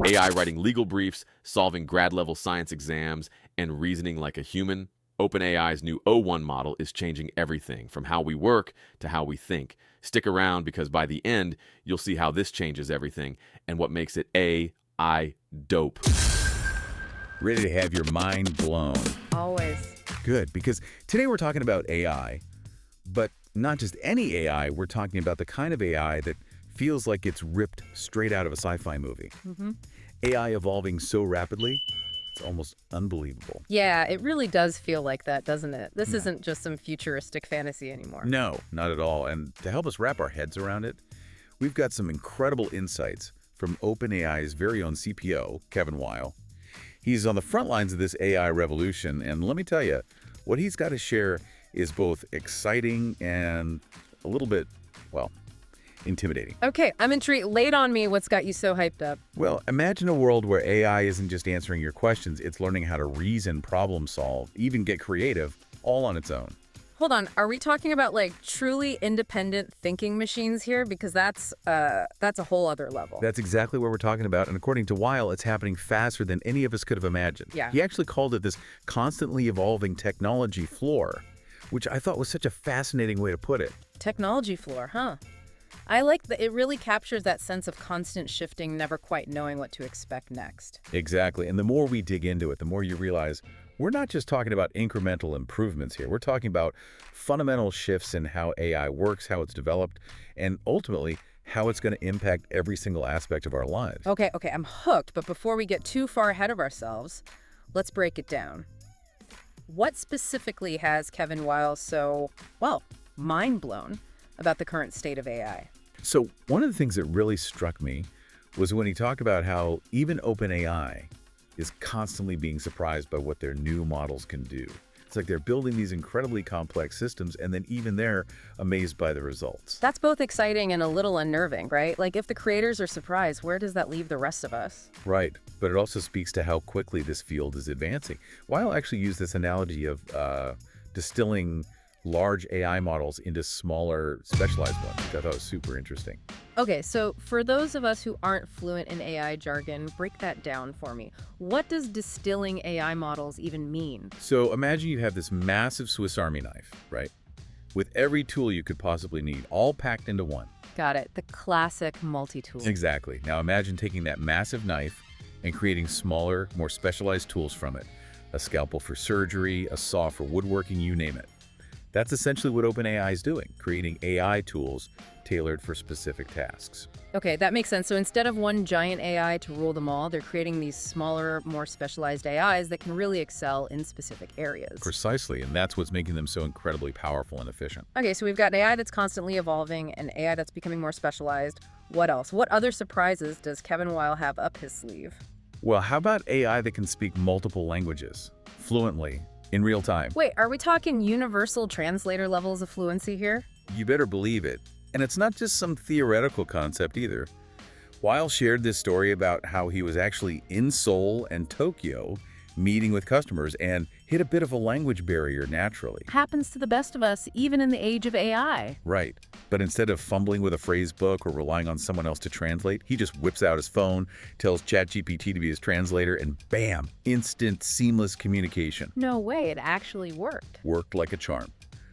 AI writing legal briefs, solving grad-level science exams, and reasoning like a human. OpenAI's new O1 model is changing everything from how we work to how we think. Stick around because by the end, you'll see how this changes everything and what makes it AI dope. Ready to have your mind blown? Always. Good, because today we're talking about AI, but not just any AI. We're talking about the kind of AI that feels like it's ripped straight out of a sci-fi movie. AI evolving so rapidly, it's almost unbelievable. Yeah, it really does feel like that, doesn't it? This isn't just some futuristic fantasy anymore. No, not at all. And to help us wrap our heads around it, we've got some incredible insights from OpenAI's very own CPO, Kevin Weil. He's on the front lines of this AI revolution, and let me tell you, what he's got to share is both exciting and a little bit, well, intimidating. Okay, I'm intrigued. Lay it on me. What's got you so hyped up? Well, imagine a world where AI isn't just answering your questions, it's learning how to reason, problem solve, even get creative, all on its own. Hold on. Are we talking about like truly independent thinking machines here? Because that's a whole other level. That's exactly what we're talking about, and according to Weil, it's happening faster than any of us could have imagined. Yeah. He actually called it this constantly evolving technology floor, which I thought was such a fascinating way to put it. Technology floor, huh? I like that. It really captures that sense of constant shifting, never quite knowing what to expect next. Exactly, and the more we dig into it, the more you realize we're not just talking about incremental improvements here. We're talking about fundamental shifts in how AI works, how it's developed, and ultimately how it's going to impact every single aspect of our lives. Okay, I'm hooked. But before we get too far ahead of ourselves, let's break it down. What specifically has Kevin Weil so, well, mind blown about the current state of AI? So one of the things that really struck me was when he talked about how even OpenAI is constantly being surprised by what their new models can do. It's like they're building these incredibly complex systems, and then even they're amazed by the results. That's both exciting and a little unnerving, right? Like if the creators are surprised, where does that leave the rest of us? Right, but it also speaks to how quickly this field is advancing. Weil actually used this analogy of distilling large AI models into smaller, specialized ones, which I thought was super interesting. Okay, so for those of us who aren't fluent in AI jargon, break that down for me. What does distilling AI models even mean? So imagine you have this massive Swiss Army knife, right? With every tool you could possibly need, all packed into one. Got it. The classic multi-tool. Exactly. Now imagine taking that massive knife and creating smaller, more specialized tools from it. A scalpel for surgery, a saw for woodworking, you name it. That's essentially what OpenAI is doing, creating AI tools tailored for specific tasks. Okay, that makes sense. So instead of one giant AI to rule them all, they're creating these smaller, more specialized AIs that can really excel in specific areas. Precisely, and that's what's making them so incredibly powerful and efficient. Okay, so we've got an AI that's constantly evolving and AI that's becoming more specialized. What else? What other surprises does Kevin Weil have up his sleeve? Well, how about AI that can speak multiple languages fluently in real time? Wait, are we talking universal translator levels of fluency here? You better believe it. And it's not just some theoretical concept either. Weil shared this story about how he was actually in Seoul and Tokyo meeting with customers and hit a bit of a language barrier naturally. Happens to the best of us, even in the age of AI. Right. But instead of fumbling with a phrase book or relying on someone else to translate, he just whips out his phone, tells ChatGPT to be his translator, and bam, instant, seamless communication. No way, it actually worked. Worked like a charm.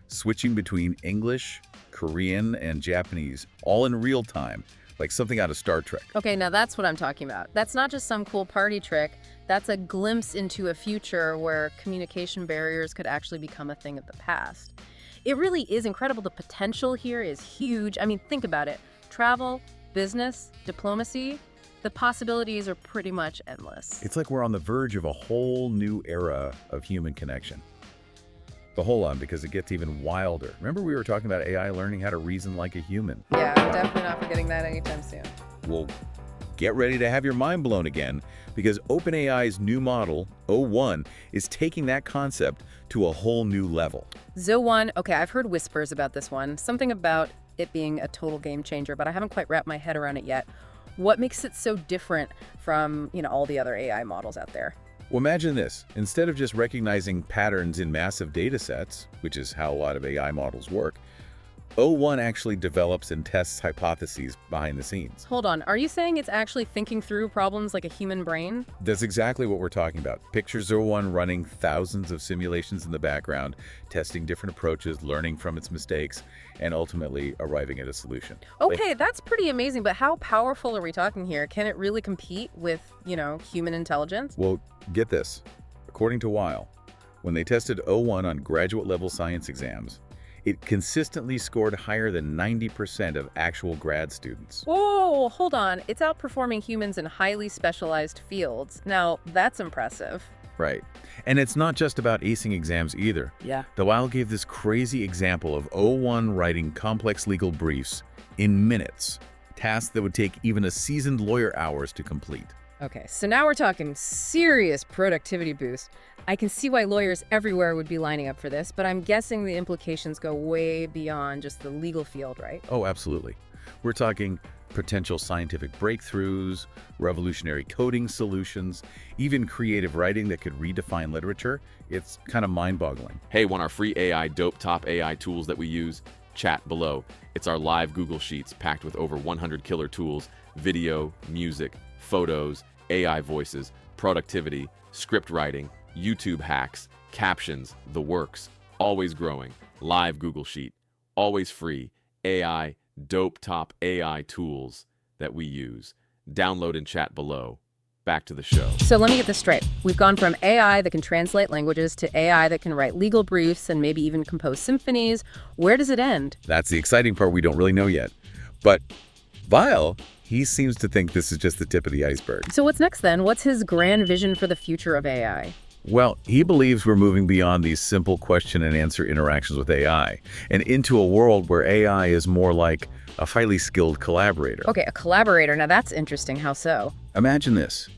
Switching between English, Korean, and Japanese, all in real time, like something out of Star Trek. Okay, now that's what I'm talking about. That's not just some cool party trick. That's a glimpse into a future where communication barriers could actually become a thing of the past. It really is incredible. The potential here is huge. I mean, think about it. Travel, business, diplomacy, the possibilities are pretty much endless. It's like we're on the verge of a whole new era of human connection. But hold on, because it gets even wilder. Remember we were talking about AI learning how to reason like a human? Yeah, definitely not forgetting that anytime soon. Well, get ready to have your mind blown again, because OpenAI's new model, O1, is taking that concept to a whole new level. Zo1, okay, I've heard whispers about this one. Something about it being a total game changer, but I haven't quite wrapped my head around it yet. What makes it so different from, all the other AI models out there? Well, imagine this. Instead of just recognizing patterns in massive data sets, which is how a lot of AI models work, O1 actually develops and tests hypotheses behind the scenes. Hold on, are you saying it's actually thinking through problems like a human brain? That's exactly what we're talking about. Picture O1 running thousands of simulations in the background, testing different approaches, learning from its mistakes, and ultimately arriving at a solution. Okay, that's pretty amazing, but how powerful are we talking here? Can it really compete with, human intelligence? Well, get this. According to Weil, when they tested O1 on graduate-level science exams, it consistently scored higher than 90% of actual grad students. Whoa, hold on. It's outperforming humans in highly specialized fields. Now, that's impressive. Right. And it's not just about acing exams either. Yeah. The Weil gave this crazy example of O1 writing complex legal briefs in minutes, tasks that would take even a seasoned lawyer hours to complete. Okay, so now we're talking serious productivity boost. I can see why lawyers everywhere would be lining up for this, but I'm guessing the implications go way beyond just the legal field, right? Oh, absolutely. We're talking potential scientific breakthroughs, revolutionary coding solutions, even creative writing that could redefine literature. It's kind of mind-boggling. Hey, want our free AI dope top AI tools that we use? Chat below. It's our live Google Sheets packed with over 100 killer tools, video, music, photos, AI voices, productivity, script writing, YouTube hacks, captions, the works, always growing, live Google Sheet, always free, AI, dope top AI tools that we use. Download and chat below. Back to the show. So let me get this straight. We've gone from AI that can translate languages to AI that can write legal briefs and maybe even compose symphonies. Where does it end? That's the exciting part we don't really know yet. But Weil, he seems to think this is just the tip of the iceberg. So what's next then? What's his grand vision for the future of AI? Well, he believes we're moving beyond these simple question and answer interactions with AI and into a world where AI is more like a highly skilled collaborator. Okay, a collaborator. Now that's interesting. How so? Imagine this.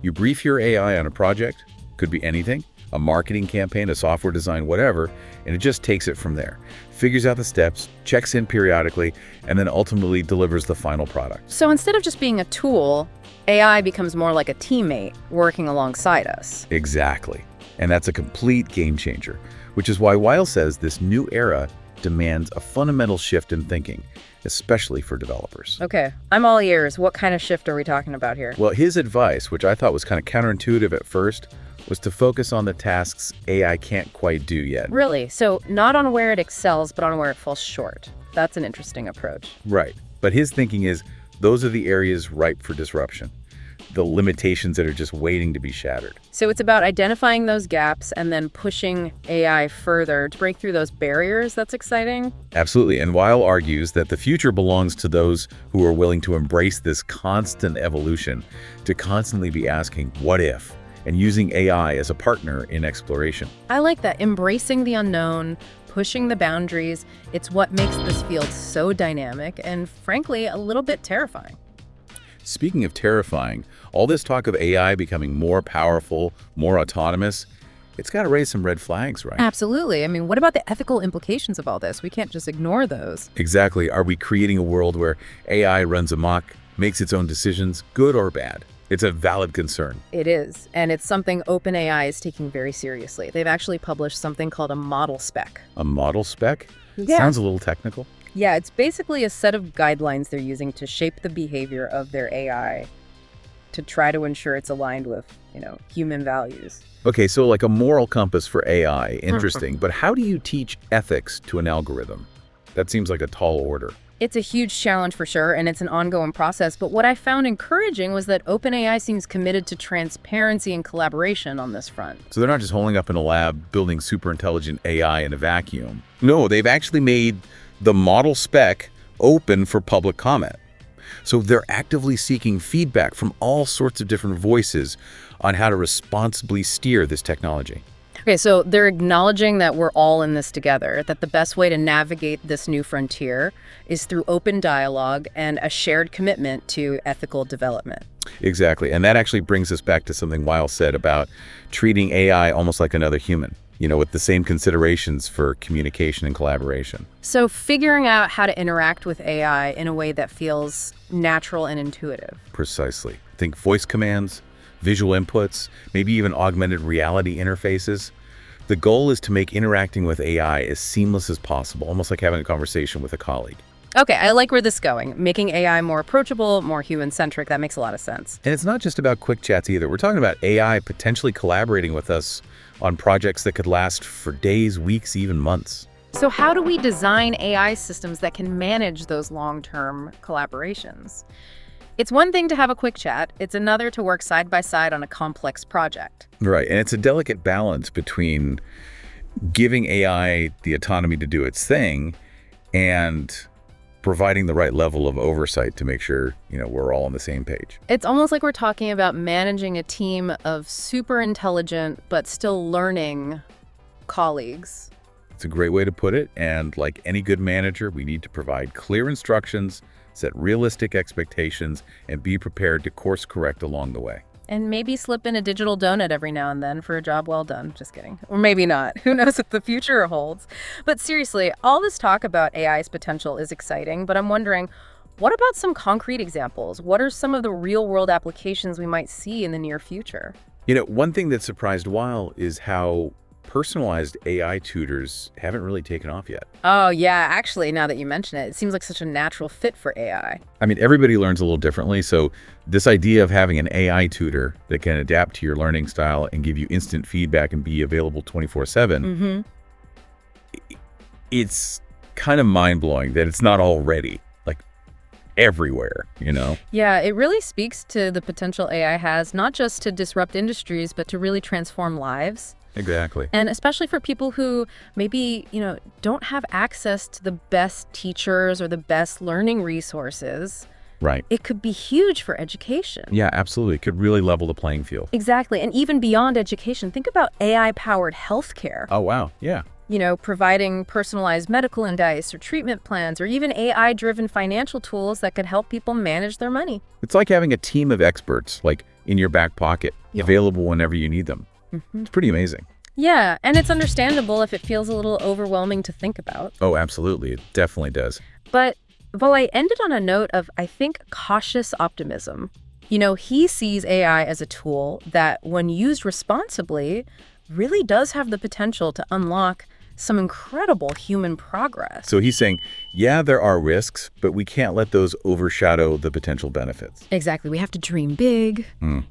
You brief your AI on a project, could be anything, a marketing campaign, a software design, whatever, and it just takes it from there. Figures out the steps, checks in periodically, and then ultimately delivers the final product. So instead of just being a tool, AI becomes more like a teammate working alongside us. Exactly. And that's a complete game changer, which is why Weil says this new era demands a fundamental shift in thinking, especially for developers. Okay, I'm all ears. What kind of shift are we talking about here? Well, his advice, which I thought was kind of counterintuitive at first, was to focus on the tasks AI can't quite do yet. Really? So not on where it excels, but on where it falls short. That's an interesting approach. Right. But his thinking is those are the areas ripe for disruption, the limitations that are just waiting to be shattered. So it's about identifying those gaps and then pushing AI further to break through those barriers. That's exciting. Absolutely. And Weil argues that the future belongs to those who are willing to embrace this constant evolution, to constantly be asking, what if? And using AI as a partner in exploration. I like that. Embracing the unknown, pushing the boundaries. It's what makes this field so dynamic and, frankly, a little bit terrifying. Speaking of terrifying, all this talk of AI becoming more powerful, more autonomous, it's got to raise some red flags, right? Absolutely. I mean, what about the ethical implications of all this? We can't just ignore those. Exactly. Are we creating a world where AI runs amok, makes its own decisions, good or bad? It's a valid concern. It is, and it's something OpenAI is taking very seriously. They've actually published something called a model spec. A model spec? Yeah. Sounds a little technical. Yeah, it's basically a set of guidelines they're using to shape the behavior of their AI to try to ensure it's aligned with, human values. Okay, so like a moral compass for AI, interesting. But how do you teach ethics to an algorithm? That seems like a tall order. It's a huge challenge for sure, and it's an ongoing process. But what I found encouraging was that OpenAI seems committed to transparency and collaboration on this front. So they're not just holding up in a lab building super intelligent AI in a vacuum. No, they've actually made the model spec open for public comment. So they're actively seeking feedback from all sorts of different voices on how to responsibly steer this technology. Okay, so they're acknowledging that we're all in this together, that the best way to navigate this new frontier is through open dialogue and a shared commitment to ethical development. Exactly. And that actually brings us back to something Weil said about treating AI almost like another human, with the same considerations for communication and collaboration. So figuring out how to interact with AI in a way that feels natural and intuitive. Precisely. Think voice commands, visual inputs, maybe even augmented reality interfaces. The goal is to make interacting with AI as seamless as possible, almost like having a conversation with a colleague. Okay, I like where this is going. Making AI more approachable, more human-centric, that makes a lot of sense. And it's not just about quick chats either. We're talking about AI potentially collaborating with us on projects that could last for days, weeks, even months. So how do we design AI systems that can manage those long-term collaborations? It's one thing to have a quick chat. It's another to work side by side on a complex project. Right, and it's a delicate balance between giving AI the autonomy to do its thing and providing the right level of oversight to make sure, we're all on the same page. It's almost like we're talking about managing a team of super intelligent but still learning colleagues. It's a great way to put it, and like any good manager, we need to provide clear instructions, set realistic expectations, and be prepared to course correct along the way. And maybe slip in a digital donut every now and then for a job well done. Just kidding. Or maybe not. Who knows what the future holds? But seriously, all this talk about AI's potential is exciting, but I'm wondering, what about some concrete examples? What are some of the real-world applications we might see in the near future? One thing that surprised Weil is how personalized AI tutors haven't really taken off yet. Oh, yeah. Actually, now that you mention it, it seems like such a natural fit for AI. I mean, everybody learns a little differently, so this idea of having an AI tutor that can adapt to your learning style and give you instant feedback and be available 24/7, it's kind of mind-blowing that it's not already, like, everywhere, Yeah, it really speaks to the potential AI has, not just to disrupt industries, but to really transform lives. Exactly. And especially for people who maybe, don't have access to the best teachers or the best learning resources. Right. It could be huge for education. Yeah, absolutely. It could really level the playing field. Exactly. And even beyond education, think about AI-powered healthcare. Oh, wow. Yeah. Providing personalized medical advice or treatment plans, or even AI-driven financial tools that could help people manage their money. It's like having a team of experts, like, in your back pocket, available whenever you need them. It's pretty amazing. Yeah, and it's understandable if it feels a little overwhelming to think about. Oh, absolutely. It definitely does. But Voiceovers ended on a note of, I think, cautious optimism. He sees AI as a tool that, when used responsibly, really does have the potential to unlock some incredible human progress. So he's saying, yeah, there are risks, but we can't let those overshadow the potential benefits. Exactly. We have to dream big.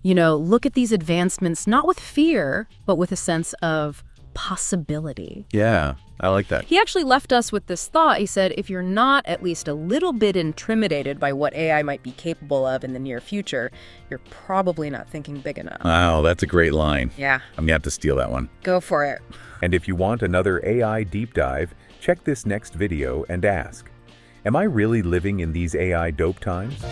Look at these advancements, not with fear, but with a sense of possibility. Yeah, I like that. He actually left us with this thought. He said, if you're not at least a little bit intimidated by what AI might be capable of in the near future, you're probably not thinking big enough. Wow, that's a great line. Yeah. I'm going to have to steal that one. Go for it. And if you want another AI deep dive, check this next video and ask, am I really living in these AI dope times?